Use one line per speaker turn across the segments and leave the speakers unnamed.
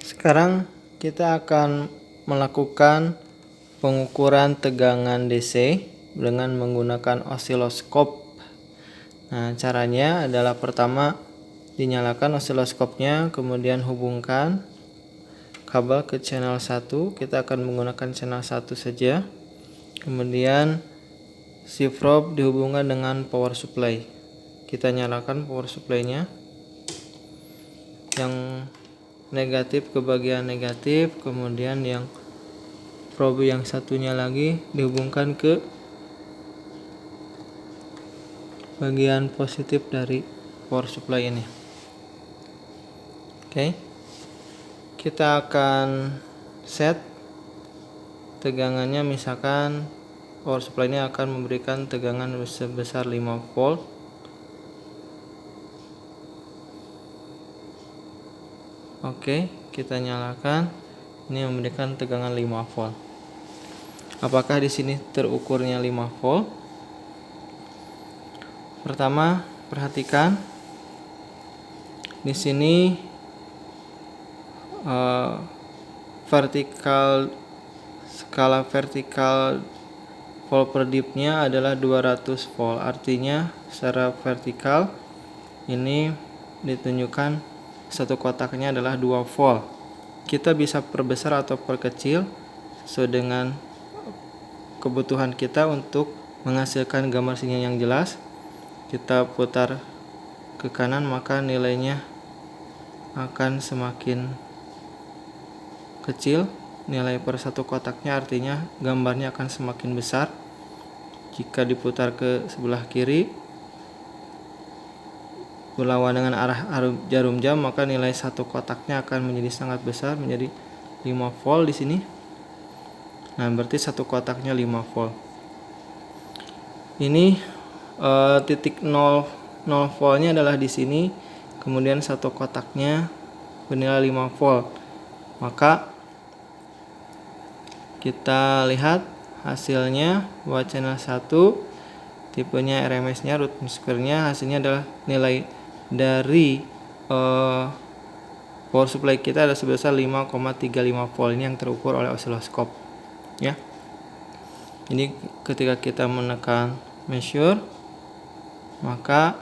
Sekarang kita akan melakukan pengukuran tegangan DC dengan menggunakan osiloskop. Nah, caranya adalah pertama dinyalakan osiloskopnya, kemudian hubungkan kabel ke channel 1. Kita akan menggunakan channel 1 saja. Kemudian si probe dihubungkan dengan power supply. Kita nyalakan power supply-nya. Yang negatif ke bagian negatif, kemudian yang probe yang satunya lagi dihubungkan ke bagian positif dari power supply ini. Oke. Kita akan set tegangannya, misalkan power supply ini akan memberikan tegangan sebesar 5 volt. Oke, kita nyalakan. Ini memberikan tegangan 5 volt. Apakah di sini terukurnya 5 volt? Pertama, perhatikan di sini skala vertikal volt per dipnya adalah 200 volt. Artinya secara vertikal ini ditunjukkan satu kotaknya adalah 2 volt. Kita bisa perbesar atau perkecil sesuai dengan kebutuhan kita untuk menghasilkan gambar sinyal yang jelas. Kita putar ke kanan, maka nilainya akan semakin kecil. Nilai per satu kotaknya, artinya gambarnya akan semakin besar. Jika diputar ke sebelah kiri berlawan dengan arah jarum jam, maka nilai satu kotaknya akan menjadi sangat besar, menjadi 5 volt di sini. Nah, berarti satu kotaknya 5 volt. Ini titik 0 voltnya adalah di sini, kemudian satu kotaknya bernilai 5 volt. Maka kita lihat hasilnya bahwa channel 1 tipenya RMS-nya, root mean square-nya, hasilnya adalah nilai dari power supply kita ada sebesar 5,35 volt. Ini yang terukur oleh osiloskop, ya. Jadi ketika kita menekan measure, maka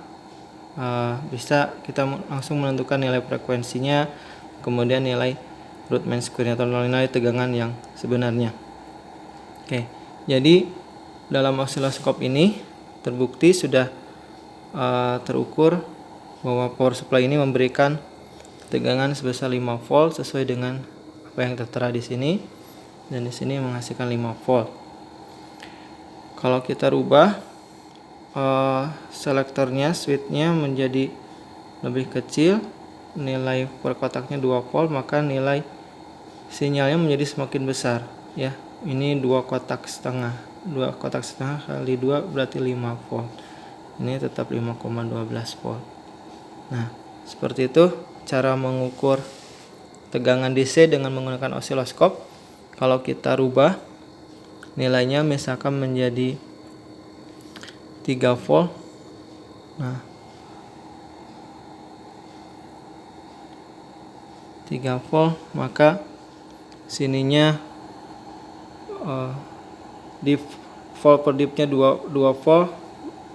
bisa kita langsung menentukan nilai frekuensinya, kemudian nilai root mean square-nya atau nilai tegangan yang sebenarnya. Oke, jadi dalam osiloskop ini terbukti sudah terukur bahwa power supply ini memberikan tegangan sebesar 5 volt sesuai dengan apa yang tertera di sini, dan di sini menghasilkan 5 volt. Kalau kita rubah selektornya, switchnya menjadi lebih kecil, nilai per kotaknya 2 volt, maka nilai sinyalnya menjadi semakin besar, ya. Ini 2 kotak setengah. 2 kotak setengah kali 2 berarti 5 volt. Ini tetap 5,12 volt. Nah, seperti itu cara mengukur tegangan DC dengan menggunakan osiloskop. Kalau kita rubah nilainya misalkan menjadi 3 volt. Nah, 3 volt, maka sininya di volt per dipnya 2 volt.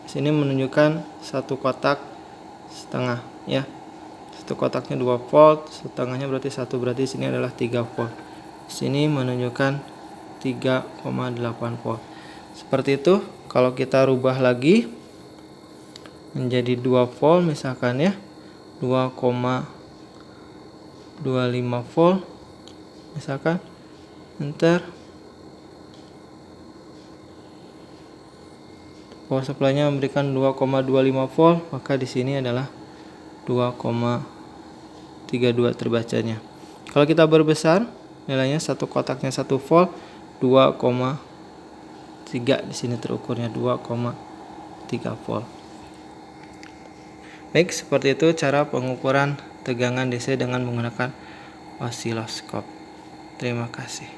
Sini menunjukkan satu kotak setengah, ya. Satu kotaknya 2 volt, setengahnya berarti 1, berarti sini adalah 3 volt. Sini menunjukkan 3,8 volt. Seperti itu. Kalau kita rubah lagi menjadi 2 volt misalkan, ya, 2,25 volt misalkan, enter. Power supply-nya memberikan 2,25 volt, maka di sini adalah 2,32 terbacanya. Kalau kita berbesar, nilainya satu kotaknya 1 volt, 2,3 di sini terukurnya 2,3 volt. Baik, seperti itu cara pengukuran tegangan DC dengan menggunakan osiloskop. Terima kasih.